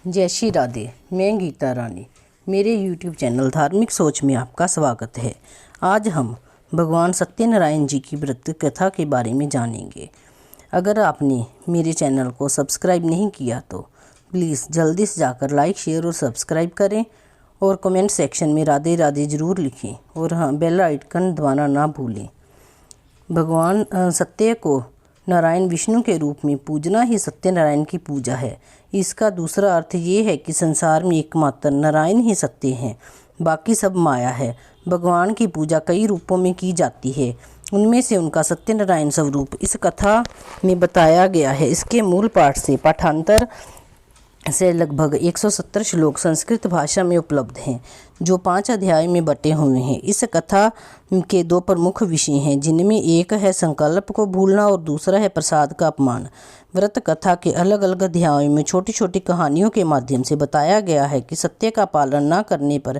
जय श्री राधे। मैं गीता रानी, मेरे YouTube चैनल धार्मिक सोच में आपका स्वागत है। आज हम भगवान सत्यनारायण जी की व्रत कथा के बारे में जानेंगे। अगर आपने मेरे चैनल को सब्सक्राइब नहीं किया तो प्लीज़ जल्दी से जाकर लाइक, शेयर और सब्सक्राइब करें और कमेंट सेक्शन में राधे राधे ज़रूर लिखें और हाँ, बेल आइकन दबाना ना भूलें। भगवान सत्य को नारायण विष्णु के रूप में पूजना ही सत्यनारायण की पूजा है। इसका दूसरा अर्थ ये है कि संसार में एकमात्र नारायण ही सत्य हैं, बाकी सब माया है। भगवान की पूजा कई रूपों में की जाती है, उनमें से उनका सत्यनारायण स्वरूप इस कथा में बताया गया है। इसके मूल पाठ से पाठांतर से लगभग 170 श्लोक संस्कृत भाषा में उपलब्ध हैं, जो 5 अध्याय में बटे हुए हैं। इस कथा के 2 प्रमुख विषय हैं, जिनमें एक है संकल्प को भूलना और दूसरा है प्रसाद का अपमान। व्रत कथा के अलग अलग अध्यायों में छोटी छोटी कहानियों के माध्यम से बताया गया है कि सत्य का पालन न करने पर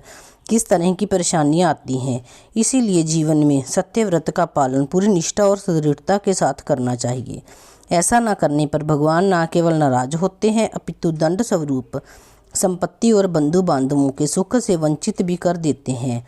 किस तरह की परेशानियां आती हैं। इसीलिए जीवन में सत्य व्रत का पालन पूरी निष्ठा और दृढ़ता के साथ करना चाहिए। ऐसा न करने पर भगवान न केवल नाराज होते हैं, अपितु दंड स्वरूप संपत्ति और बंधु बांधवों के सुख से वंचित भी कर देते हैं।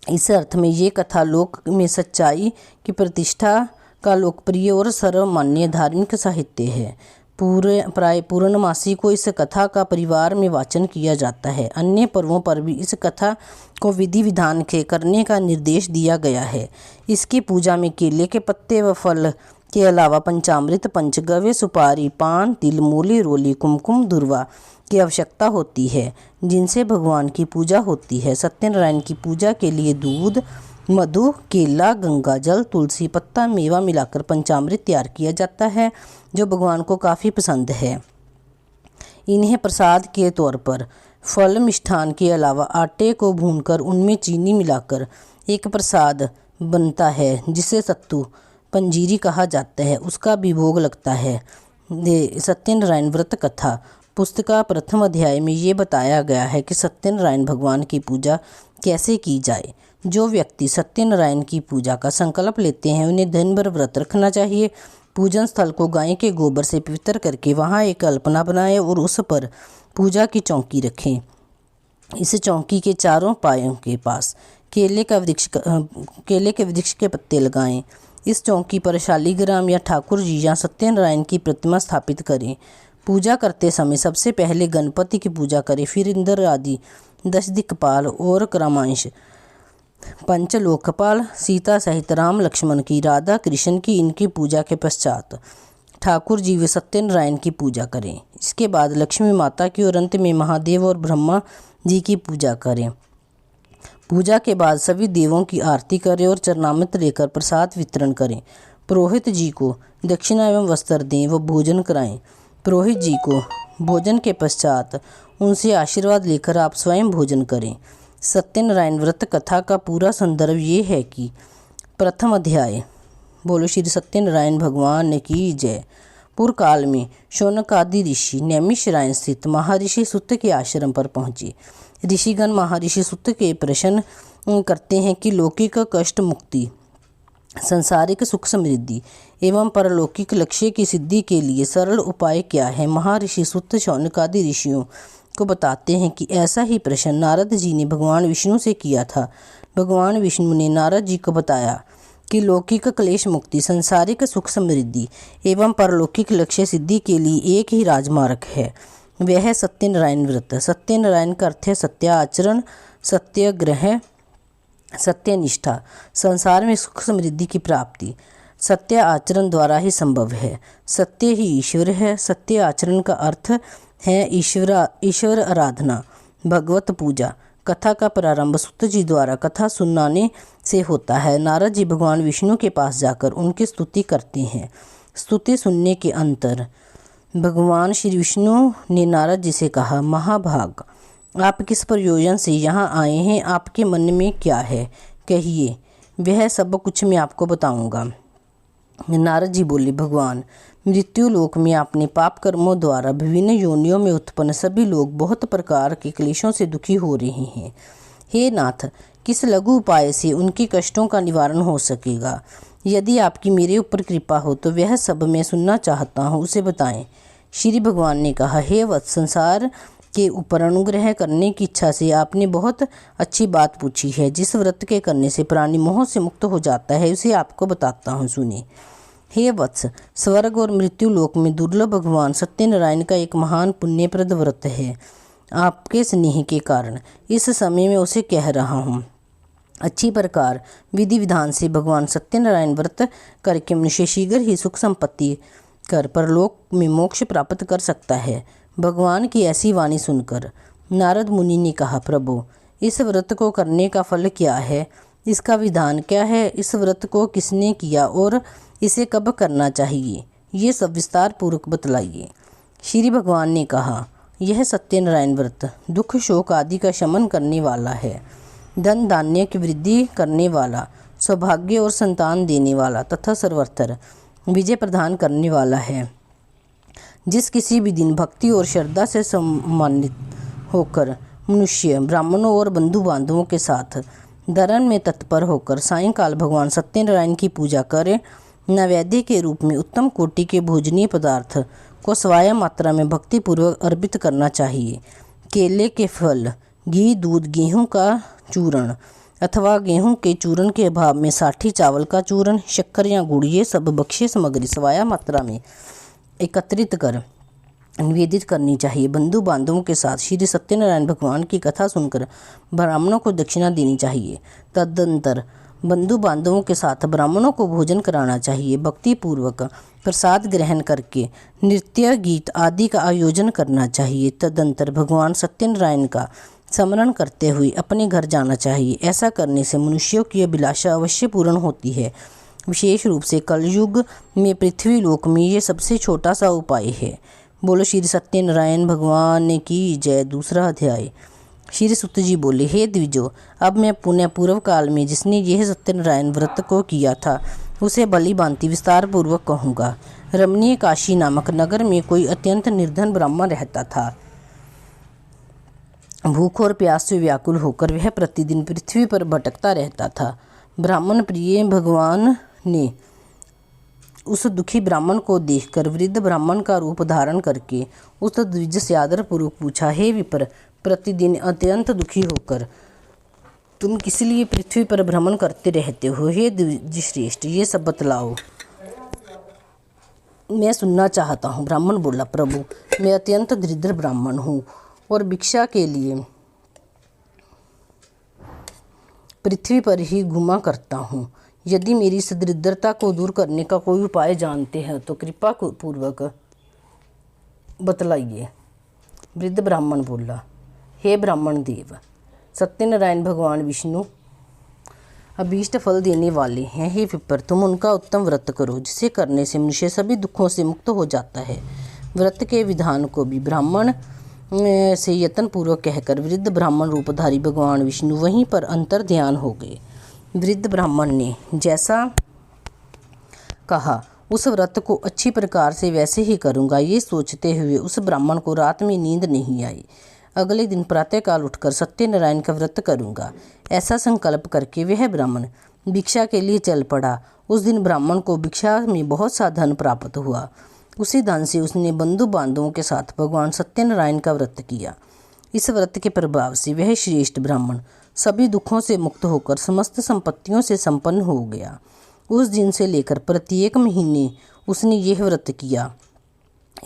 इस अर्थ में ये कथा लोक में सच्चाई की प्रतिष्ठा का लोकप्रिय और सर्वमान्य धार्मिक साहित्य है। प्राय पूर्णमासी को इस कथा का परिवार में वाचन किया जाता है। अन्य पर्वों पर भी इस कथा को विधि विधान के करने का निर्देश दिया गया है। इसकी पूजा में केले के पत्ते व फल के अलावा पंचामृत, पंचगव्य, सुपारी, पान, तिल, मूली, रोली, कुमकुम, दुर्वा की आवश्यकता होती है, जिनसे भगवान की पूजा होती है। सत्यनारायण की पूजा के लिए दूध, मधु, केला, गंगा जल, तुलसी पत्ता, मेवा मिलाकर पंचामृत तैयार किया जाता है, जो भगवान को काफ़ी पसंद है। इन्हें प्रसाद के तौर पर फल मिष्ठान के अलावा आटे को भूनकर उनमें चीनी मिलाकर एक प्रसाद बनता है, जिसे सत्तू पंजीरी कहा जाता है, उसका भी भोग लगता है। सत्यनारायण व्रत कथा पुस्तक का प्रथम अध्याय में ये बताया गया है कि सत्यनारायण भगवान की पूजा कैसे की जाए। जो व्यक्ति सत्यनारायण की पूजा का संकल्प लेते हैं, उन्हें दिन भर व्रत रखना चाहिए। पूजन स्थल को गाय के गोबर से पवित्र करके वहाँ एक अल्पना बनाएं और उस पर पूजा की चौकी रखें। इस चौकी के चारों पायों के पास केले के वृक्ष के पत्ते लगाएं। इस चौकी पर शालिग्राम या ठाकुर जी या सत्यनारायण की प्रतिमा स्थापित करें। पूजा करते समय सबसे पहले गणपति की पूजा करें, फिर इंद्र आदि 10 दिक्पाल और क्रमांश पंचलोकपाल, सीता सहित राम लक्ष्मण की, राधा कृष्ण की, इनकी पूजा के पश्चात ठाकुर जी व सत्यनारायण की पूजा करें। इसके बाद लक्ष्मी माता की और अंत में महादेव और ब्रह्मा जी की पूजा करें। पूजा के बाद सभी देवों की आरती करें और चरणामृत लेकर प्रसाद वितरण करें। पुरोहित जी को दक्षिणा एवं वस्त्र दें व भोजन कराएं। पुरोहित जी को भोजन के पश्चात उनसे आशीर्वाद लेकर आप स्वयं भोजन करें। सत्यनारायण व्रत कथा का पूरा संदर्भ ये है कि प्रथम अध्याय। बोलो श्री सत्यनारायण भगवान की जय। पूर्व काल में शौनक आदि ऋषि नैमिषारण्य स्थित महर्षि सूत के आश्रम पर पहुँचे। ऋषिगण महर्षि सूत के प्रश्न करते हैं कि लौकिक कष्ट मुक्ति, सांसारिक सुख समृद्धि एवं परलौकिक लक्ष्य की सिद्धि के लिए सरल उपाय क्या है। महर्षि सूत शौनक आदि ऋषियों को बताते हैं कि ऐसा ही प्रश्न नारद जी ने भगवान विष्णु से किया था। भगवान विष्णु ने नारद जी को बताया कि लौकिक क्लेश मुक्ति, सांसारिक सुख समृद्धि एवं परलौकिक लक्ष्य सिद्धि के लिए एक ही राजमार्ग है, वह है सत्यनारायण व्रत। सत्यनारायण का अर्थ है सत्य आचरण, सत्याग्रह, सत्यनिष्ठा। संसार में सुख समृद्धि की प्राप्ति सत्य आचरण द्वारा ही संभव है। सत्य ही ईश्वर है। सत्य आचरण का अर्थ है ईश्वर आराधना, भगवत पूजा। कथा का प्रारंभ सूत जी द्वारा कथा सुनाने से होता है। नारद जी भगवान विष्णु के पास जाकर उनकी स्तुति करते हैं। स्तुति सुनने के अंतर भगवान श्री विष्णु ने नारद जी से कहा, महाभाग, आप किस प्रयोजन से यहाँ आए हैं? आपके मन में क्या है? कहिए, वह सब कुछ मैं आपको बताऊंगा। नारद जी बोले, भगवान, मृत्यु लोक में अपने पाप कर्मों द्वारा विभिन्न योनियों में उत्पन्न सभी लोग बहुत प्रकार के क्लेशों से दुखी हो रहे हैं। हे नाथ, किस लघु उपाय से उनके कष्टों का निवारण हो सकेगा? यदि आपकी मेरे ऊपर कृपा हो तो वह सब मैं सुनना चाहता हूँ, उसे बताएं। श्री भगवान ने कहा, हे वत्स, संसार के ऊपर अनुग्रह करने की इच्छा से आपने बहुत अच्छी बात पूछी है। जिस व्रत के करने से प्राणी मोह से मुक्त हो जाता है उसे आपको बताता हूँ, सुनिए। हे वत्स, स्वर्ग और मृत्यु लोक में दुर्लभ भगवान सत्यनारायण का एक महान पुण्यप्रद व्रत है। आपके स्नेह के कारण इस समय मैं उसे कह रहा हूँ। अच्छी प्रकार विधि विधान से भगवान सत्यनारायण व्रत करके मनुष्य शीघ्र ही सुख संपत्ति कर परलोक में मोक्ष प्राप्त कर सकता है। भगवान की ऐसी वाणी सुनकर नारद मुनि ने कहा, प्रभु, इस व्रत को करने का फल क्या है? इसका विधान क्या है? इस व्रत को किसने किया और इसे कब करना चाहिए? ये सब विस्तार पूर्वक बतलाइए। श्री भगवान ने कहा, यह सत्यनारायण व्रत दुख शोक आदि का शमन करने वाला है, धन धान्य की वृद्धि करने वाला, सौभाग्य और संतान देने वाला तथा सर्वत्र विजय प्रदान करने वाला है। जिस किसी भी दिन भक्ति और श्रद्धा से सम्मानित होकर मनुष्य ब्राह्मणों और बंधु बांधवों के साथ धर्म में तत्पर होकर सायंकाल भगवान सत्यनारायण की पूजा करे, नैवेद्य के रूप में उत्तम कोटि के भोजनीय पदार्थ को स्वाया मात्रा में भक्तिपूर्वक अर्पित करना चाहिए। केले के फल, घी, दूध, गेहूं का चूर्ण अथवा गेहूं के चूर्ण के अभाव में साठी चावल का चूर्ण, शक्कर या गुड़, ये सब भक्ष्य सामग्री स्वाया मात्रा में एकत्रित कर निवेदित करनी चाहिए। बंधु बांधवों के साथ श्री सत्यनारायण भगवान की कथा सुनकर ब्राह्मणों को दक्षिणा देनी चाहिए। तदनंतर बंधु बांधवों के साथ ब्राह्मणों को भोजन कराना चाहिए। भक्ति पूर्वक प्रसाद ग्रहण करके नृत्य, गीत आदि का आयोजन करना चाहिए। तदनंतर भगवान सत्यनारायण का स्मरण करते हुए अपने घर जाना चाहिए। ऐसा करने से मनुष्यों की अभिलाषा अवश्य पूर्ण होती है। विशेष रूप से कलयुग में पृथ्वी लोक में ये सबसे छोटा सा उपाय है। बोलो श्री सत्यनारायण भगवान की जय। दूसरा अध्याय। श्री सुत जी बोले, हे द्विजो, अब मैं पुण्य पूर्व काल में जिसने यह सत्यनारायण व्रत को किया था उसे भली भांति विस्तार पूर्वक कहूँगा। रमणीय काशी नामक नगर में कोई अत्यंत निर्धन ब्राह्मण रहता था। भूख और प्यास से व्याकुल होकर वह प्रतिदिन पृथ्वी पर भटकता रहता था। ब्राह्मण प्रिय भगवान ने उस दुखी ब्राह्मण को देखकर वृद्ध ब्राह्मण का रूप धारण करके उस द्विज से आदरपूर्वक पूछा, हे विप्र, प्रतिदिन अत्यंत दुखी होकर तुम किस लिए पृथ्वी पर भ्रमण करते रहते हो? हे द्विज श्रेष्ठ, ये सब बतलाओ, मैं सुनना चाहता हूँ। ब्राह्मण बोला, प्रभु, मैं अत्यंत दरिद्र ब्राह्मण हूँ और भिक्षा के लिए पृथ्वी पर ही घुमा करता हूँ। यदि मेरी इस दरिद्रता को दूर करने का कोई उपाय जानते हैं तो कृपा पूर्वक बतलाइए। वृद्ध ब्राह्मण बोला, हे ब्राह्मण देव, सत्यनारायण भगवान विष्णु अभीष्ट फल देने वाले हैं। हे विप्र, तुम उनका उत्तम व्रत करो जिसे करने से मनुष्य सभी दुखों से मुक्त हो जाता है। व्रत के विधान को भी ब्राह्मण से यत्न पूर्वक कहकर वृद्ध ब्राह्मण रूपधारी भगवान विष्णु वहीं पर अंतर ध्यान हो गए। वृद्ध ब्राह्मण ने जैसा कहा उस व्रत को अच्छी प्रकार से वैसे ही करूँगा, ये सोचते हुए उस ब्राह्मण को रात में नींद नहीं आई। अगले दिन प्रातःकाल उठकर सत्यनारायण का व्रत करूँगा, ऐसा संकल्प करके वह ब्राह्मण भिक्षा के लिए चल पड़ा। उस दिन ब्राह्मण को भिक्षा में बहुत सा धन प्राप्त हुआ। उसी धन से उसने बंधु बांधवों के साथ भगवान सत्यनारायण का व्रत किया। इस व्रत के प्रभाव से वह श्रेष्ठ ब्राह्मण सभी दुखों से मुक्त होकर समस्त संपत्तियों से संपन्न हो गया। उस दिन से लेकर प्रत्येक महीने उसने यह व्रत किया।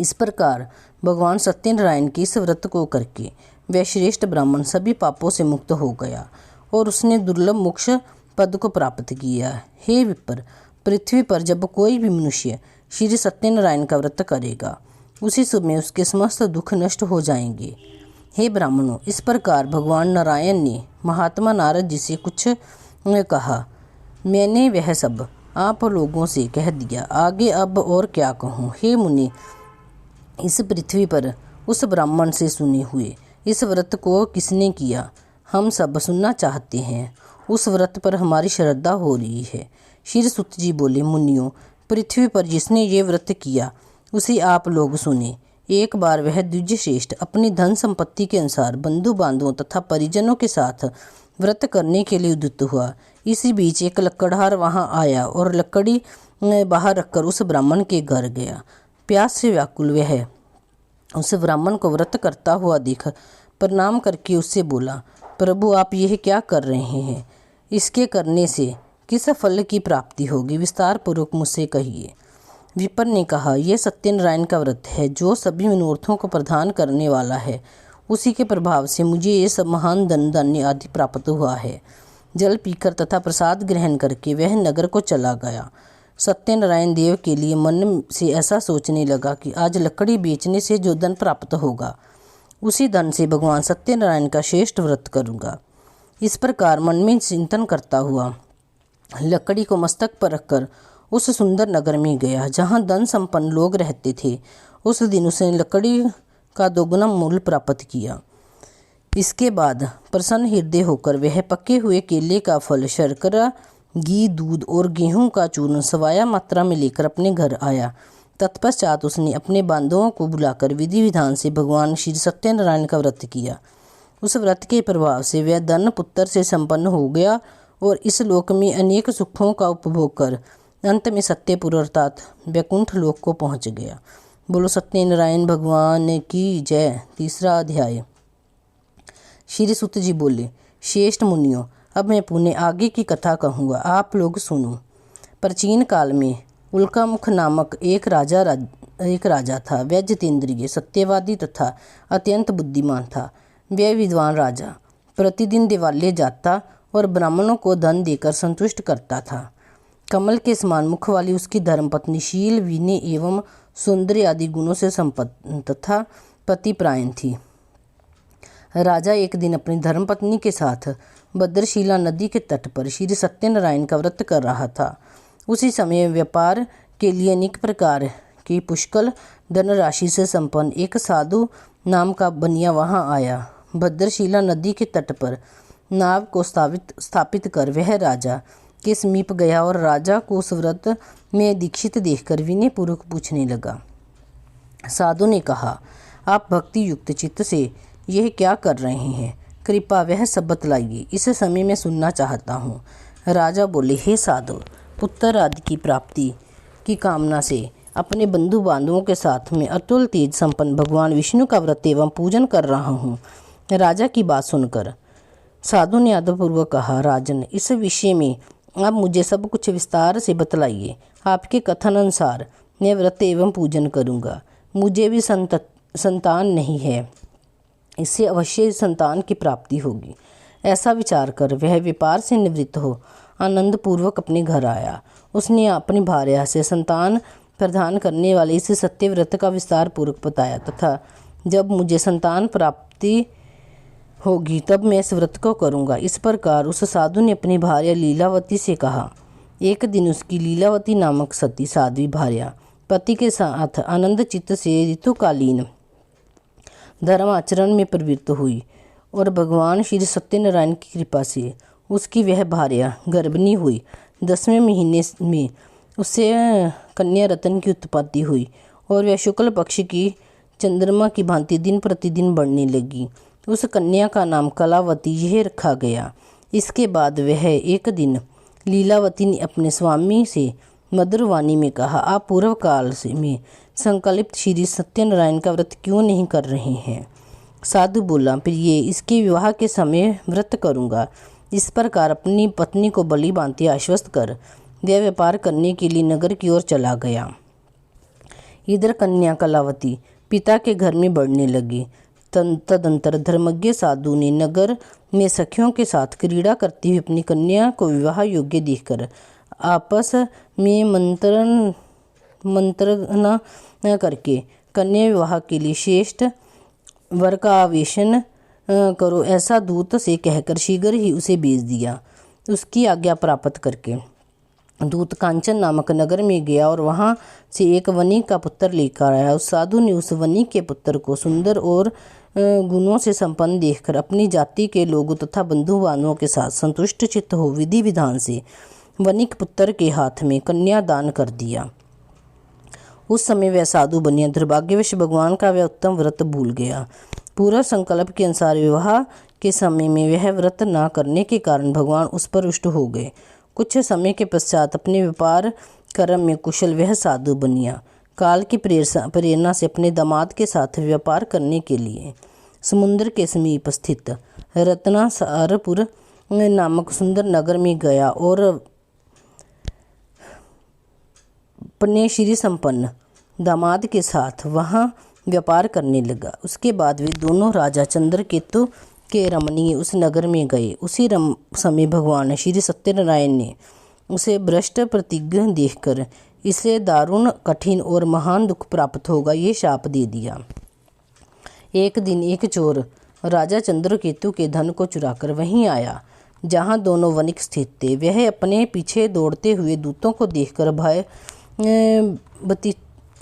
इस प्रकार भगवान सत्यनारायण के इस व्रत को करके वह श्रेष्ठ ब्राह्मण सभी पापों से मुक्त हो गया और उसने दुर्लभ मोक्ष पद को प्राप्त किया। हे विप्र, पृथ्वी पर जब कोई भी मनुष्य श्री सत्यनारायण का व्रत करेगा उसी समय उसके समस्त दुख नष्ट हो जाएंगे। हे ब्राह्मणों, इस प्रकार भगवान नारायण ने महात्मा नारद जी से कुछ कहा। मैंने वह सब आप लोगों से कह दिया, आगे अब और क्या कहूँ। हे मुनि, इस पृथ्वी पर उस ब्राह्मण से सुने हुए इस व्रत को किसने किया, हम सब सुनना चाहते हैं। उस व्रत पर हमारी श्रद्धा हो रही है। श्री सुत जी बोले, मुनियों, पृथ्वी पर जिसने ये व्रत किया उसे आप लोग सुने। एक बार वह द्विज श्रेष्ठ अपनी धन संपत्ति के अनुसार बंधु बांधवों तथा परिजनों के साथ व्रत करने के लिए उद्युक्त हुआ। इसी बीच एक लकड़हार वहां आया और लकड़ी बाहर रखकर उस ब्राह्मण के घर गया। प्यास से व्याकुल वह उस ब्राह्मण को व्रत करता हुआ देख प्रणाम करके उससे बोला, प्रभु आप यह क्या कर रहे हैं? इसके करने से किस फल की प्राप्ति होगी? विस्तार पूर्वक मुझसे कहिए। विपर ने कहा, यह सत्यनारायण का व्रत है जो सभी मनोरथों को प्रदान करने वाला है। उसी के प्रभाव से मुझे ये सब महान धन धान्य आदि प्राप्त हुआ है। जल पीकर तथा प्रसाद ग्रहण करके वह नगर को चला गया। सत्यनारायण देव के लिए मन से ऐसा सोचने लगा कि आज लकड़ी बेचने से जो धन प्राप्त होगा उसी धन से भगवान सत्यनारायण का श्रेष्ठ व्रत करूँगा। इस प्रकार मन में चिंतन करता हुआ लकड़ी को मस्तक पर रखकर उस सुंदर नगर में गया जहाँ धन संपन्न लोग रहते थे। उस दिन उसने लकड़ी का दोगुना मूल्य प्राप्त किया। इसके बाद प्रसन्न हृदय होकर वह पके हुए केले का फल, शर्करा, घी, दूध और गेहूं का चूर्ण सवाया मात्रा में लेकर अपने घर आया। तत्पश्चात उसने अपने बांधवों को बुलाकर विधि विधान से भगवान श्री सत्यनारायण का व्रत किया। उस व्रत के प्रभाव से वह धन पुत्र से संपन्न हो गया और इस लोक में अनेक सुखों का उपभोग कर अंत में सत्यपुर अर्थात वैकुंठ लोक को पहुंच गया। बोलो सत्यनारायण भगवान की जय। तीसरा अध्याय। श्री सुत जी बोले, श्रेष्ठ मुनियों, अब मैं पुनः आगे की कथा कहूँगा, आप लोग सुनो। प्राचीन काल में उल्कामुख नामक एक राजा था। वह जितेंद्रिय, सत्यवादी तथा अत्यंत बुद्धिमान था। वह विद्वान राजा प्रतिदिन देवालय जाता और ब्राह्मणों को धन देकर संतुष्ट करता था। कमल के समान मुख वाली उसकी धर्मपत्नी शील, विनय एवं सौंदर्य आदि गुणों से संपन्न तथा पतिपरायण थी। राजा एक दिन अपनी धर्मपत्नी के साथ भद्रशिला नदी के तट पर श्री सत्यनारायण का व्रत कर रहा था। उसी समय व्यापार के लिए अनेक प्रकार की पुष्कल धनराशि से संपन्न एक साधु नाम का बनिया वहां आया। भद्रशिला नदी के तट पर नाव को स्थापित कर वह राजा के समीप गया और राजा को उस व्रत में दीक्षित देखकर विनय पूर्वक पूछने लगा। साधु ने कहा, आप भक्ति युक्त चित्त से यह क्या कर रहे हैं? कृपा वह सब बतलाइए, इस समय मैं सुनना चाहता हूँ। राजा बोले, हे साधु, पुत्र आदि की प्राप्ति की कामना से अपने बंधु बांधवों के साथ में अतुल तेज संपन्न भगवान विष्णु का व्रत एवं पूजन कर रहा हूँ। राजा की बात सुनकर साधु ने आदरपूर्वक कहा, राजन, इस विषय में आप मुझे सब कुछ विस्तार से बतलाइए। आपके कथन अनुसार मैं व्रत एवं पूजन करूँगा। मुझे भी संतान नहीं है, इससे अवश्य संतान की प्राप्ति होगी। ऐसा विचार कर वह व्यापार से निवृत्त हो आनंद पूर्वक अपने घर आया। उसने अपनी भार्या से संतान प्रदान करने वाले इस सत्य व्रत का विस्तार पूर्वक बताया तथा जब मुझे संतान प्राप्ति होगी तब मैं इस व्रत को करूँगा। इस प्रकार उस साधु ने अपनी भार्या लीलावती से कहा। एक दिन उसकी लीलावती नामक सती साध्वी भार्या पति के साथ आनंद चित्त से ऋतुकालीन धर्म आचरण में प्रवृत्त हुई और भगवान श्री सत्यनारायण की कृपा से उसकी वह भार्या गर्भिणी हुई। 10वें महीने में उससे कन्या रत्न की उत्पत्ति हुई और वह शुक्ल पक्ष की चंद्रमा की भांति दिन प्रतिदिन बढ़ने लगी। उस कन्या का नाम कलावती यह रखा गया। इसके बाद वह एक दिन लीलावती ने अपने स्वामी से मधुरवाणी में कहा, आप पूर्व काल से में संकल्पित श्री सत्यनारायण का व्रत क्यों नहीं कर रहे हैं? साधु बोला, प्रिय, इसके विवाह के समय व्रत करूँगा। इस प्रकार अपनी पत्नी को बलि भांति आश्वस्त कर वह व्यापार करने के लिए नगर की ओर चला गया। इधर कन्या कलावती पिता के घर में बढ़ने लगी। तदंतर धर्मज्ञ साधु ने नगर में सखियों के साथ क्रीड़ा करती हुई अपनी कन्या को विवाह योग्य देखकर आपस में मंत्रणा करके कन्या विवाह के लिए श्रेष्ठ वर का आवेशन करो ऐसा दूत से कहकर शीघ्र ही उसे भेज दिया। उसकी आज्ञा प्राप्त करके दूत कांचन नामक नगर में गया और वहां से एक वणिक का पुत्र लेकर आया। उस साधु ने उस वणिक के पुत्र को सुंदर और गुणों से संपन्न देखकर अपनी जाति के लोगों तथा बंधु बांधवों के साथ संतुष्ट चित्त हो विधि विधान से वणिक पुत्र के हाथ में कन्या दान कर दिया। उस समय वह साधु बनिया दुर्भाग्यवश भगवान का वह उत्तम व्रत भूल गया। पूरा संकल्प के अनुसार विवाह के समय में वह व्रत न करने के कारण भगवान उस पर रुष्ट हो गए। कुछ समय के पश्चात अपने व्यापार कर्म में कुशल वह साधु बनिया काल की प्रेरणा से अपने दामाद के साथ व्यापार करने के लिए समुद्र के समीप स्थित रत्नासारपुर नामक सुंदर नगर में गया और अपने श्री संपन्न दामाद के साथ वहां व्यापार करने लगा। उसके बाद वे दोनों राजा चंद्रकेतु के रमणीय उस नगर में गए। उसी समय भगवान श्री सत्यनारायण ने उसे भ्रष्ट प्रतिज्ञा देखकर इसे दारुण कठिन और महान दुख प्राप्त होगा ये शाप दे दिया। एक दिन एक चोर राजा चंद्रकेतु के धन को चुराकर वहीं आया जहां दोनों वणिक स्थित थे। वह अपने पीछे दौड़ते हुए दूतों को देखकर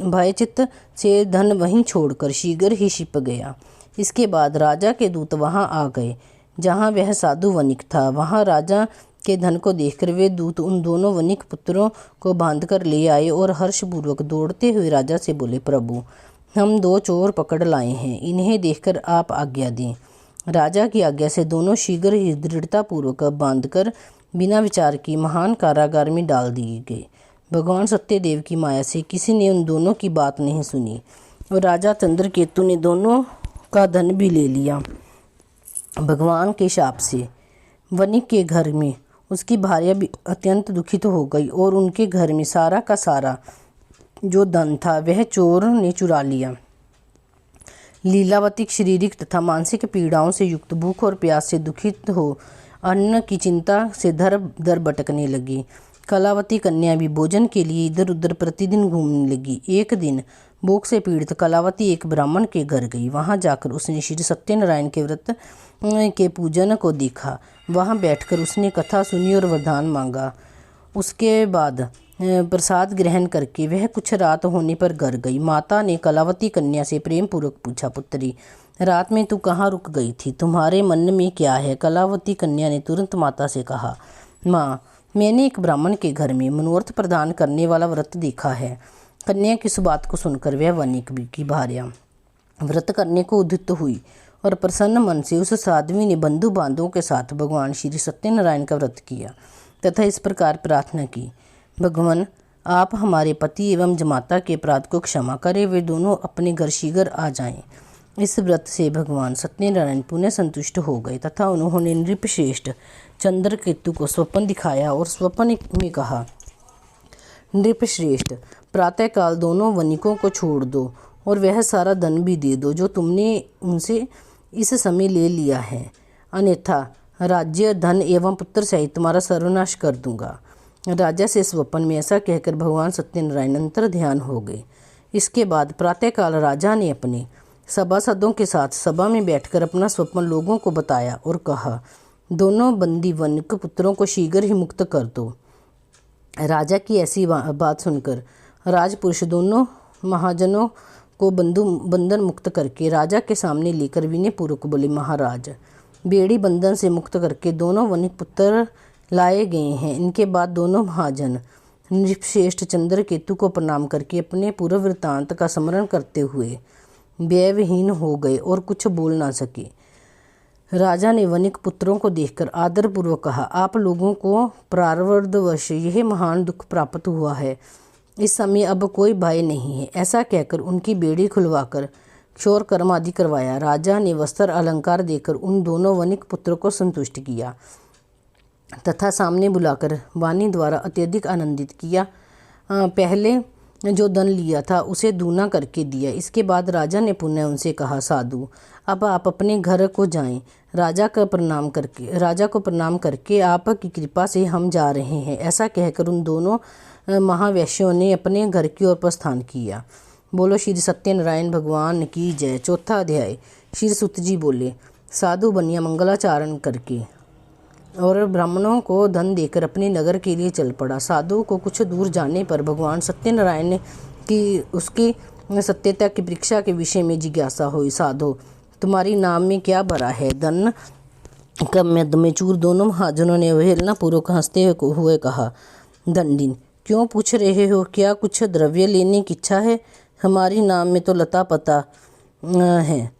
भयचित्त से धन वहीं छोड़कर शीघ्र ही छिप गया। इसके बाद राजा के दूत वहां आ गए जहां वह साधु वणिक था। वहां राजा के धन को देखकर वे दूत उन दोनों वणिक पुत्रों को बांधकर ले आए और हर्षपूर्वक दौड़ते हुए राजा से बोले, प्रभु, हम 2 चोर पकड़ लाए हैं, इन्हें देखकर आप आज्ञा दें। राजा की आज्ञा से दोनों शीघ्र ही दृढ़तापूर्वक बांधकर बिना विचार की महान कारागार में डाल दिए गए। भगवान सत्यदेव की माया से किसी ने उन दोनों की बात नहीं सुनी और राजा चंद्रकेतु ने दोनों का धन भी ले लिया। भगवान के शाप से वणिक के घर में उसकी भार्या भी अत्यंत दुखित हो गई और उनके घर में सारा का सारा जो धन था वह चोर ने चुरा लिया। लीलावती शारीरिक तथा मानसिक पीड़ाओं से युक्त, भूख और प्यास से दुखित हो अन्न की चिंता से दर दर भटकने लगी। कलावती कन्या भी भोजन के लिए इधर उधर प्रतिदिन घूमने लगी। एक दिन भूख से पीड़ित कलावती एक ब्राह्मण के घर गई। वहां जाकर उसने श्री सत्यनारायण के व्रत के पूजन को देखा। वहां बैठकर उसने कथा सुनी और वरदान मांगा। उसके बाद प्रसाद ग्रहण करके वह कुछ रात होने पर घर गई। माता ने कलावती कन्या से प्रेम पूर्वक पूछा, पुत्री, रात में तू कहाँ रुक गई थी? तुम्हारे मन में क्या है? कलावती कन्या ने तुरंत माता से कहा, माँ, मैंने एक ब्राह्मण के घर में मनोरथ प्रदान करने वाला व्रत देखा है। कन्या की इस बात को सुनकर वह वणिक की भार्या व्रत करने को उद्युक्त हुई और प्रसन्न मन से उस साध्वी ने बंधु बांधवों के साथ भगवान श्री सत्यनारायण का व्रत किया तथा इस प्रकार प्रार्थना की, भगवान, आप हमारे पति एवं जमाता के अपराध को क्षमा करें, वे दोनों अपने घर शीघ्र आ जाएं। इस व्रत से भगवान सत्यनारायण पुनः संतुष्ट हो गए तथा उन्होंने नृपश्रेष्ठ चंद्रकेतु को स्वप्न दिखाया और स्वप्न में कहा, नृपश्रेष्ठ, प्रातःकाल दोनों वणिकों को छोड़ दो और वह सारा धन भी दे दो जो तुमने उनसे इस समय ले लिया है, अन्यथा राज्य, धन एवं पुत्र सहित तुम्हारा सर्वनाश कर दूंगा। राजा से स्वप्न में ऐसा कहकर भगवान सत्यनारायण अंतर ध्यान हो गए। इसके बाद प्रातःकाल राजा ने अपने सभासदों के साथ सभा में बैठकर अपना स्वप्न लोगों को बताया और कहा, दोनों बंदी वणिक पुत्रों को शीघ्र ही मुक्त कर दो। राजा की ऐसी बात सुनकर राजपुरुष दोनों महाजनों को बंधन मुक्त करके राजा के सामने लेकर विनय पूर्वक बोले, महाराज, बेड़ी बंधन से मुक्त करके दोनों वणिक पुत्र लाए गए हैं। इनके बाद दोनों महाजन नृपश्रेष्ठ चंद्रकेतु को प्रणाम करके अपने पूर्व वृत्तांत का स्मरण करते हुए व्ययविहीन हो गए और कुछ बोल ना सके। राजा ने वणिक पुत्रों को देखकर आदरपूर्वक कहा, आप लोगों को प्रारब्धवश यह महान दुख प्राप्त हुआ है। इस समय अब कोई भय नहीं है। ऐसा कहकर उनकी बेड़ी खुलवाकर क्षौर कर्म आदि करवाया। राजा ने वस्त्र अलंकार देकर उन दोनों वणिक पुत्रों को संतुष्ट किया तथा सामने बुलाकर वाणी द्वारा अत्यधिक आनंदित किया। पहले जो धन लिया था उसे दूना करके दिया। इसके बाद राजा ने पुनः उनसे कहा, साधु, अब आप अपने घर को जाएं। राजा को प्रणाम करके आपकी कृपा से हम जा रहे हैं। ऐसा कहकर उन दोनों महावैश्यों ने अपने घर की ओर प्रस्थान किया। बोलो श्री सत्यनारायण भगवान की जय। चौथा अध्याय। श्री सुत जी बोले, साधु बनिया मंगलाचरण करके और ब्राह्मणों को धन देकर अपने नगर के लिए चल पड़ा। साधु को कुछ दूर जाने पर भगवान सत्यनारायण ने कि उसकी सत्यता की परीक्षा के विषय में जिज्ञासा हुई। साधु, तुम्हारी नाम में क्या भरा है? धन का में चूर दोनों महाजनों ने अवहेलना पूर्वक हंसते हुए कहा, दंडिन, क्यों पूछ रहे हो? क्या कुछ द्रव्य लेने की इच्छा है? हमारी नाम में तो लता पता है।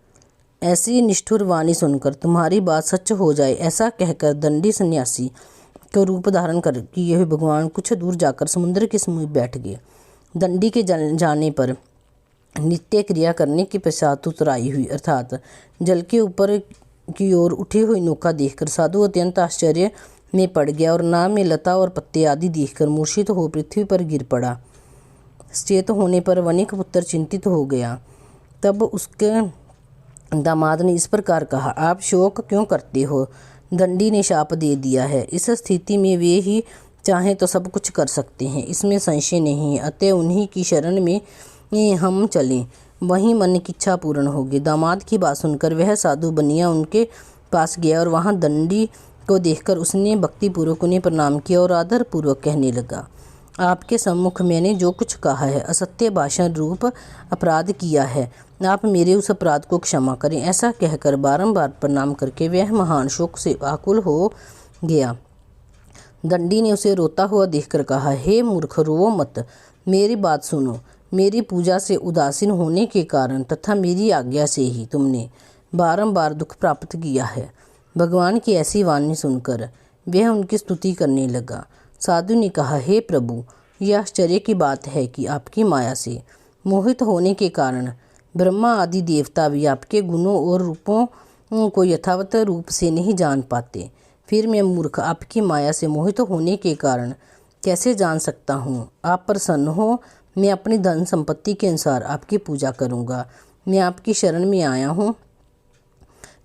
ऐसी निष्ठुर वाणी सुनकर तुम्हारी बात सच हो जाए, ऐसा कहकर दंडी सन्यासी को रूप धारण कर कि यह भगवान कुछ दूर जाकर समुद्र के समीप बैठ गए दंडी के जाने पर नित्य क्रिया करने के पश्चात उतराई हुई अर्थात जल के ऊपर की ओर उठी हुई नौका देखकर साधु अत्यंत आश्चर्य में पड़ गया और नाव में लता और पत्ते आदि देखकर मूर्छित हो पृथ्वी पर गिर पड़ा। चेत होने पर वणिक पुत्र चिंतित हो गया। तब उसके दामाद ने इस प्रकार कहा, आप शोक क्यों करते हो? दंडी ने शाप दे दिया है। इस स्थिति में वे ही चाहें तो सब कुछ कर सकते हैं, इसमें संशय नहीं है। अतः उन्हीं की शरण में हम चलें, वहीं मन की इच्छा पूर्ण होगी। दामाद की बात सुनकर वह साधु बनिया उनके पास गया और वहां दंडी को देखकर उसने भक्तिपूर्वक उन्हें प्रणाम किया और आदरपूर्वक कहने लगा, आपके सम्मुख मैंने जो कुछ कहा है असत्य भाषण रूप अपराध किया है, आप मेरे उस अपराध को क्षमा करें। ऐसा कहकर बारंबार प्रणाम करके वह महान शोक से आकुल हो गया। दंडी ने उसे रोता हुआ देखकर कहा, हे मूर्ख, रोओ मत, मेरी बात सुनो। मेरी पूजा से उदासीन होने के कारण तथा मेरी आज्ञा से ही तुमने बारंबार दुख प्राप्त किया है। भगवान की ऐसी वाणी सुनकर वह उनकी स्तुति करने लगा। साधु ने कहा, हे प्रभु, यह आश्चर्य की बात है कि आपकी माया से मोहित होने के कारण ब्रह्मा आदि देवता भी आपके गुणों और रूपों को यथावत रूप से नहीं जान पाते। फिर मैं मूर्ख आपकी माया से मोहित होने के कारण कैसे जान सकता हूँ? आप प्रसन्न हो, मैं अपनी धन संपत्ति के अनुसार आपकी पूजा करूँगा। मैं आपकी शरण में आया हूँ।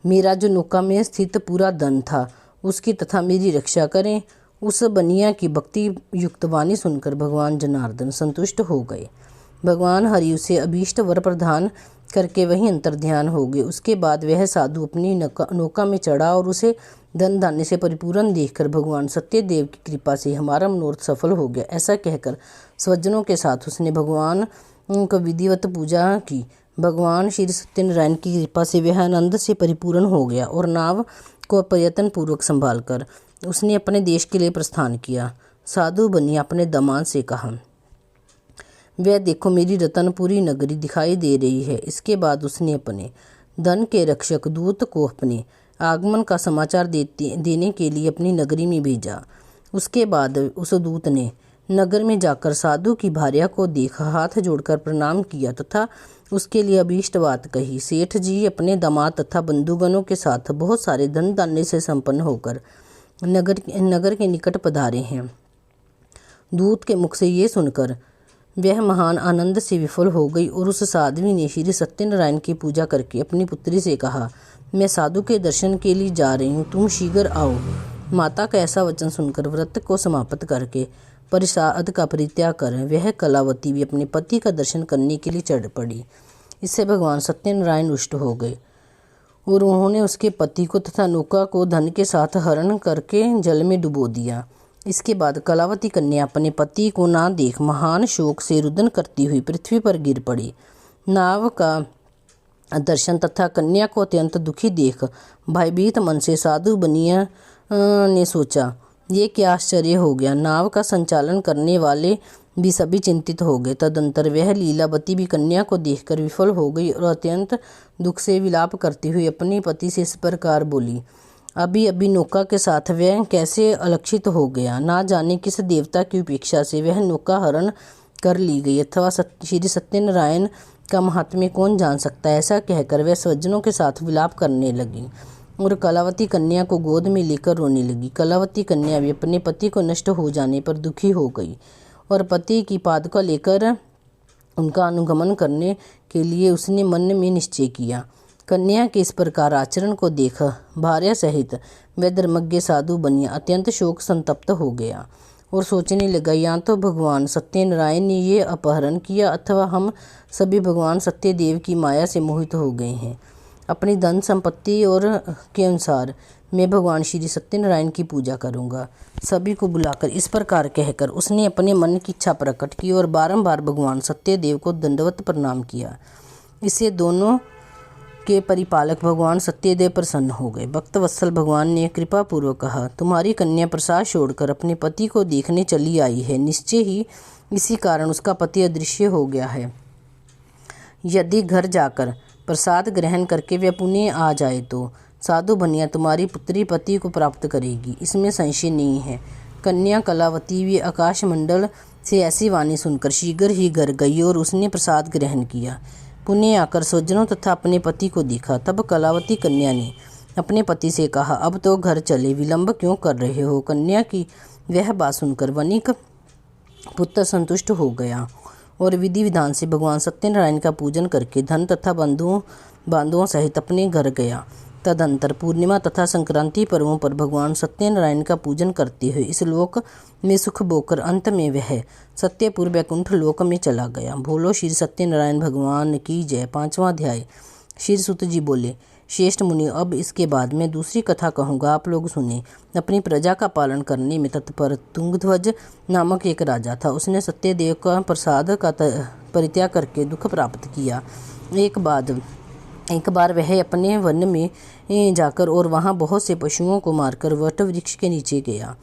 मेरा जो नौका में स्थित पूरा धन था उसकी तथा मेरी रक्षा करें। उस बनिया की भक्ति युक्त वाणी सुनकर भगवान जनार्दन संतुष्ट हो गए। भगवान हरि उसे अभीष्ट वर प्रदान करके वहीं अंतर्ध्यान हो गए। उसके बाद वह साधु अपनी नौका में चढ़ा और उसे धन धान्य से परिपूर्ण देखकर भगवान सत्यदेव की कृपा से हमारा मनोरथ सफल हो गया, ऐसा कहकर स्वजनों के साथ उसने भगवान को विधिवत पूजा की। भगवान श्री सत्यनारायण की कृपा से वह आनंद से परिपूर्ण हो गया और नाव को प्रयत्न पूर्वक संभाल कर उसने अपने देश के लिए प्रस्थान किया। साधु बनिया अपने दामाद से कहा, वह देखो, मेरी रतनपुरी नगरी दिखाई दे रही है। इसके बाद उसने अपने धन के रक्षक दूत को अपने आगमन का समाचार देने के लिए अपनी नगरी में भेजा। उसके बाद उस दूत ने नगर में जाकर साधु की भार्या को देखा, हाथ जोड़कर प्रणाम किया तथा उसके लिए अभीष्ट बात कही। सेठ जी अपने दामाद तथा बंधुगणों के साथ बहुत सारे धन धान्य से संपन्न होकर नगर के निकट पधारे हैं। दूत के मुख से ये सुनकर वह महान आनंद से विफल हो गई और उस साध्वी ने श्री सत्यनारायण की पूजा करके अपनी पुत्री से कहा, मैं साधु के दर्शन के लिए जा रही हूँ, तुम शीघ्र आओ। माता का ऐसा वचन सुनकर व्रत को समाप्त करके परिषाद का परित्याग कर वह कलावती भी अपने पति का दर्शन करने के लिए चढ़ पड़ी। इससे भगवान सत्यनारायण रुष्ट हो गए और उन्होंने उसके पति को तथा नौका को धन के साथ हरण करके जल में डुबो दिया। इसके बाद कलावती कन्या अपने पति को ना देख महान शोक से रुदन करती हुई पृथ्वी पर गिर पड़ी। नाव का दर्शन तथा कन्या को अत्यंत दुखी देख भयभीत मन से साधु बनिया ने सोचा, ये क्या आश्चर्य हो गया। नाव का संचालन करने वाले भी सभी चिंतित हो गए। तदंतर वह लीलावती भी कन्या को देखकर विफल हो गई और अत्यंत दुख से विलाप करती हुई अपने पति से इस प्रकार बोली, अभी अभी नौका के साथ वह कैसे अलक्षित हो गया। ना जाने किस देवता की उपेक्षा से वह नौका हरण कर ली गई अथवा श्री सत्यनारायण का महात्म्य कौन जान सकता है। ऐसा कहकर वह स्वजनों के साथ विलाप करने लगी और कलावती कन्या को गोद में लेकर रोने लगी। कलावती कन्या भी अपने पति को नष्ट हो जाने पर दुखी हो गई और पति की पादुका लेकर उनका अनुगमन करने के लिए उसने मन में निश्चय किया। कन्या के इस प्रकार आचरण को देख भार्या सहित वह धर्मज्ञ साधु बनिया अत्यंत शोक संतप्त हो गया और सोचने लगा, या तो भगवान सत्यनारायण ने ये अपहरण किया अथवा हम सभी भगवान सत्यदेव की माया से मोहित हो गए हैं। अपनी धन संपत्ति और के अनुसार मैं भगवान श्री सत्यनारायण की पूजा करूंगा। सभी को बुलाकर इस प्रकार कहकर उसने अपने मन की इच्छा प्रकट की और बारंबार भगवान सत्यदेव को दंडवत प्रणाम किया। इससे दोनों के परिपालक भगवान सत्यदेव प्रसन्न हो गए। भक्त वत्सल भगवान ने कृपा पूर्वक कहा, तुम्हारी कन्या प्रसाद छोड़कर अपने पति को देखने चली आई है। निश्चय ही इसी कारण उसका पति अदृश्य हो गया है। यदि घर जाकर प्रसाद ग्रहण करके वह पुनः आ जाए तो साधु बनिया तुम्हारी पुत्री पति को प्राप्त करेगी, इसमें संशय नहीं है। कन्या कलावती भी आकाश मंडल से ऐसी वाणी सुनकर शीघ्र ही घर गई और उसने प्रसाद ग्रहण किया। पुनः आकर स्वजनों तथा अपने पति को देखा। तब कलावती कन्या ने अपने पति से कहा, अब तो घर चले, विलंब क्यों कर रहे हो। कन्या की वह बात सुनकर वणिक पुत्र संतुष्ट हो गया और विधि विधान से भगवान सत्यनारायण का पूजन करके धन तथा बंधुओं सहित अपने घर गया। तदंतर पूर्णिमा तथा संक्रांति पर्वों पर भगवान सत्यनारायण का पूजन करते हुए इस लोक में सुख बोकर अंत में वह सत्यपुर वैकुंठ लोक में चला गया। बोलो श्री सत्यनारायण भगवान की जय। 5वां अध्याय। श्री सुत जी बोले, श्रेष्ठ मुनि, अब इसके बाद मैं दूसरी कथा कहूँगा, आप लोग सुने। अपनी प्रजा का पालन करने में तत्पर तुंगध्वज नामक एक राजा था। उसने सत्यदेव का प्रसाद का परित्याग करके दुख प्राप्त किया। एक बार वह अपने वन में जाकर और वहाँ बहुत से पशुओं को मारकर वट वृक्ष के नीचे गया।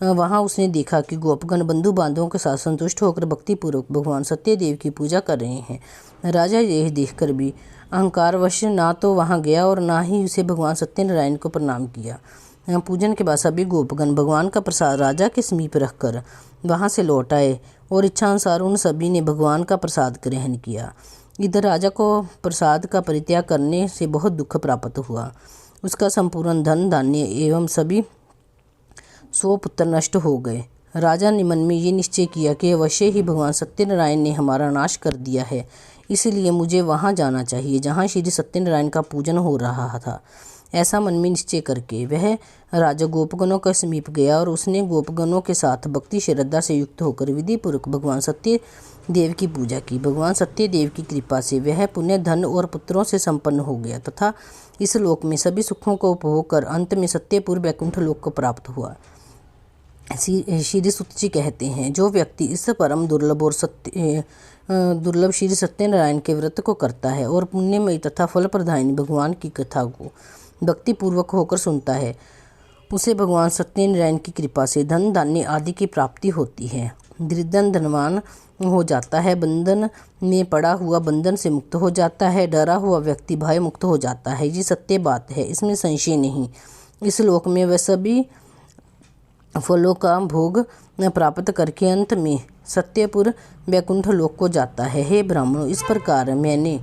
वहाँ उसने देखा कि गोपगण बंधु बांधवों के साथ संतुष्ट होकर भक्तिपूर्वक भगवान सत्यदेव की पूजा कर रहे हैं। राजा यह देखकर भी अहंकारवश ना तो वहाँ गया और ना ही उसे भगवान सत्यनारायण को प्रणाम किया। पूजन के बाद सभी गोपगण भगवान का प्रसाद राजा के समीप रखकर वहाँ से लौट आए और इच्छानुसार उन सभी ने भगवान का प्रसाद ग्रहण किया। इधर राजा को प्रसाद का परित्याग करने से बहुत दुख प्राप्त हुआ। उसका संपूर्ण धन धान्य एवं सभी 100 पुत्र नष्ट हो गए। राजा ने मन में ये निश्चय किया कि अवश्य ही भगवान सत्यनारायण ने हमारा नाश कर दिया है, इसलिए मुझे वहाँ जाना चाहिए जहाँ श्री सत्यनारायण का पूजन हो रहा था। ऐसा मन में निश्चय करके वह राजा गोपगणों के समीप गया और उसने गोपगणों के साथ भक्ति श्रद्धा से युक्त होकर विधि पूर्वक भगवान सत्यदेव की पूजा की। भगवान सत्यदेव की कृपा से वह पुण्य धन और पुत्रों से संपन्न हो गया तथा इस लोक में सभी सुखों को उपभोग कर अंत में सत्यपुर वैकुंठ लोक को प्राप्त हुआ। श्री सुत जी कहते हैं, जो व्यक्ति इस परम दुर्लभ श्री सत्यनारायण के व्रत को करता है और पुण्यमयी तथा फल प्रदायिनी भगवान की कथा को भक्तिपूर्वक होकर सुनता है, उसे भगवान सत्यनारायण की कृपा से धन धान्य आदि की प्राप्ति होती है। निर्धन धनवान हो जाता है, बंधन में पड़ा हुआ बंधन से मुक्त हो जाता है, डरा हुआ व्यक्ति भय मुक्त हो जाता है। ये सत्य बात है, इसमें संशय नहीं। इस लोक में वह सभी फलों का भोग प्राप्त करके अंत में सत्यपुर वैकुंठ लोक को जाता है। हे ब्राह्मणों, इस प्रकार मैंने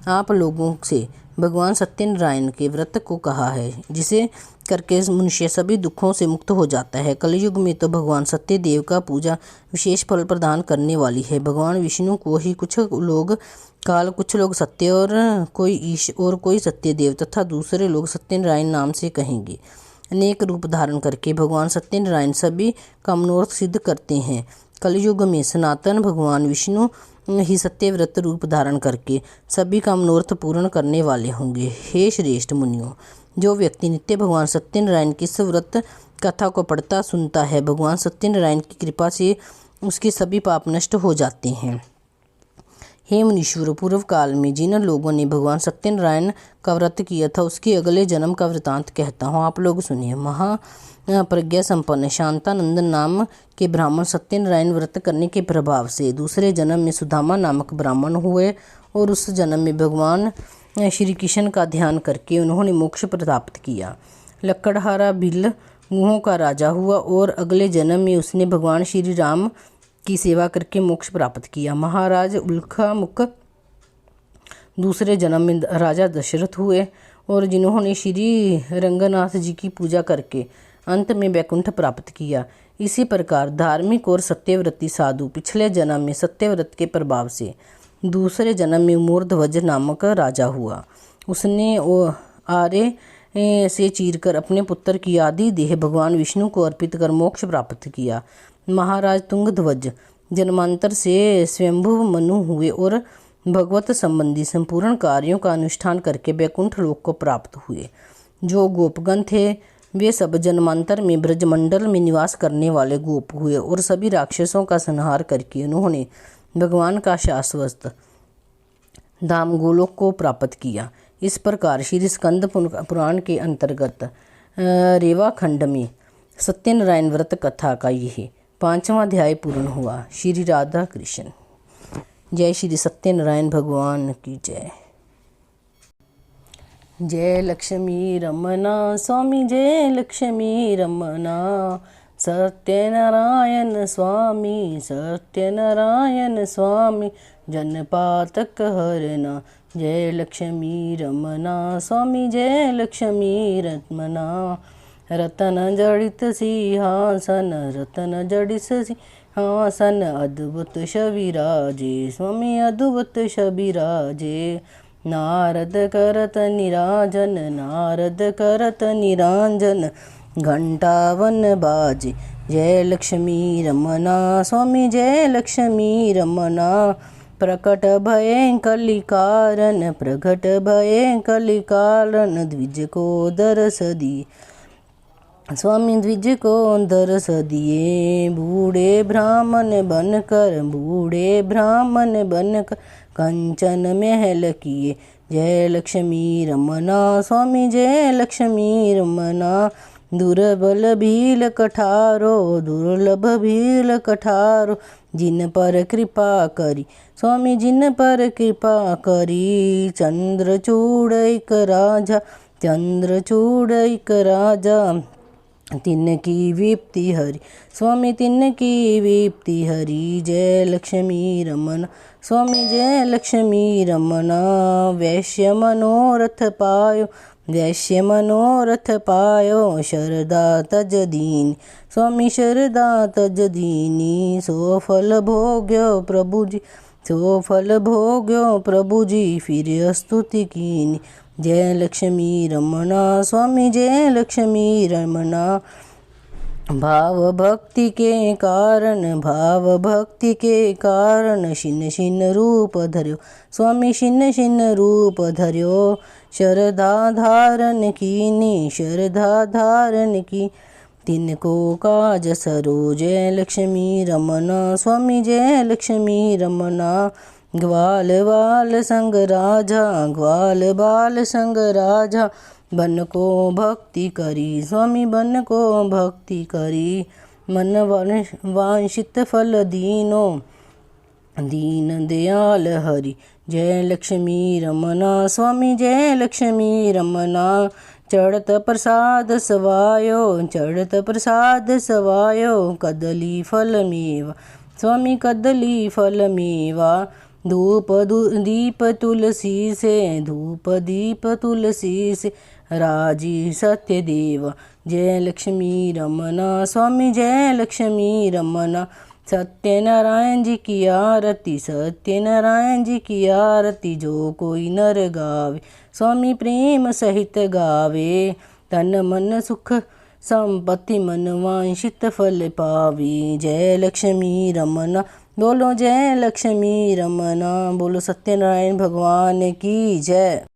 आप लोगों से भगवान सत्यनारायण के व्रत को कहा है, जिसे करके मनुष्य सभी दुखों से मुक्त हो जाता है। कलयुग में तो भगवान सत्यदेव का पूजा विशेष फल प्रदान करने वाली है। भगवान विष्णु को ही कुछ लोग काल, कुछ लोग सत्य और कोई ईश और कोई सत्यदेव तथा दूसरे लोग सत्यनारायण नाम से कहेंगे। अनेक रूप धारण करके भगवान सत्यनारायण सभी का मनोरथ सिद्ध करते हैं। कलयुग में सनातन भगवान विष्णु ही सत्य व्रत रूप धारण करके सभी का मनोरथ पूर्ण करने वाले होंगे। हे श्रेष्ठ मुनियों, जो व्यक्ति नित्य भगवान सत्यनारायण की इस व्रत कथा को पढ़ता सुनता है, भगवान सत्यनारायण की कृपा से उसके सभी पाप नष्ट हो जाते हैं। हे मुनीश्वर, पूर्व काल में जिन लोगों ने भगवान सत्यनारायण का व्रत किया था, उसके अगले जन्म का वृतांत कहता हूँ, आप लोग सुनिए। महाप्रज्ञा संपन्न शांतानंदन नाम के ब्राह्मण सत्यनारायण व्रत करने के प्रभाव से दूसरे जन्म में सुदामा नामक ब्राह्मण हुए और उस जन्म में भगवान श्री कृष्ण का ध्यान करके उन्होंने मोक्ष प्राप्त किया। लकड़हारा भील गुहों का राजा हुआ और अगले जन्म में उसने भगवान श्री राम की सेवा करके मोक्ष प्राप्त किया। महाराज उल्कामुख दूसरे जन्म में राजा दशरथ हुए और जिन्होंने श्री रंगनाथ जी की पूजा करके अंत में वैकुंठ प्राप्त किया। इसी प्रकार धार्मिक और सत्यव्रती साधु पिछले जन्म में सत्यव्रत के प्रभाव से दूसरे जन्म में मूर्धध्वज नामक राजा हुआ। उसने आरे से चीरकर अपने पुत्र की आदि देह भगवान विष्णु को अर्पित कर मोक्ष प्राप्त किया। महाराज तुंगध्वज जन्मांतर से स्वयंभु मनु हुए और भगवत संबंधी संपूर्ण कार्यों का अनुष्ठान करके वैकुंठ लोक को प्राप्त हुए। जो गोपगण थे वे सब जन्मांतर में ब्रजमंडल में निवास करने वाले गोप हुए और सभी राक्षसों का संहार करके उन्होंने भगवान का शाश्वत धाम गोलोक को प्राप्त किया। इस प्रकार श्री स्कंद पुराण के अंतर्गत रेवाखंड में सत्यनारायण व्रत कथा का यह 5वां अध्याय पूर्ण हुआ। श्री राधा कृष्ण। जय श्री सत्यनारायण भगवान की जय। जय लक्ष्मी रमना स्वामी, जय लक्ष्मी रमना सत्यनारायण स्वामी जनपातक हरना जय लक्ष्मी रमना स्वामी जय लक्ष्मी रमना। रतन जड़ित सिंहासन अद्भुत शविराजे स्वामी अद्भुत शविराजे। नारद करत निराजन घंटावन बाजे जय लक्ष्मी रमना स्वामी जय लक्ष्मी रमना। प्रकट भये कलिकारण द्विज को दरस दिए स्वामी द्विज को दरस दिए। बूढ़े ब्राह्मण बनकर कंचन महल किए जय लक्ष्मी रमना स्वामी जय लक्ष्मी रमना। दुर्लभ भील कठारो जिन पर कृपा करी स्वामी जिन पर कृपा करी। चंद्रचूड़ एक राजा तिनकी विप्ति हरि स्वामी तिनकी विप्ति हरि। जय लक्ष्मी रमना स्वामी जय लक्ष्मी रमना। वैश्य मनोरथ पायो शरदा तज दीन स्वामी शरदा तज दीनी। सो फल भोग्यो प्रभु जी फिर स्तुति कीनी जय लक्ष्मी रमना स्वामी जय लक्ष्मी रमना। भाव भक्ति के कारण शिन रूप धर्यो स्वामी शिन रूप धर्यो। शरदा धारण की तिनको काज सरो जय लक्ष्मी रमना स्वामी जय लक्ष्मी रमना। ग्वाल बाल संग राजा बन को भक्ति करी स्वामी बन को भक्ति करी। मन वांछित फल दीन दयाल हरि जय लक्ष्मी रमना स्वामी जय लक्ष्मी रमना। चढ़त प्रसाद सवायो कदली फल मेवा स्वामी कदली फल मेवा। धूप दीप तुलसी से राजी सत्यदेव जय लक्ष्मी रमना स्वामी जय लक्ष्मी रमना। सत्यनारायण जी की आरती जो कोई नर गावे स्वामी प्रेम सहित गावे। तन मन सुख संपत्ति मन वांछित फल पावे जय लक्ष्मी रमना। बोलो जय लक्ष्मी रमना। बोलो सत्यनारायण भगवान की जय।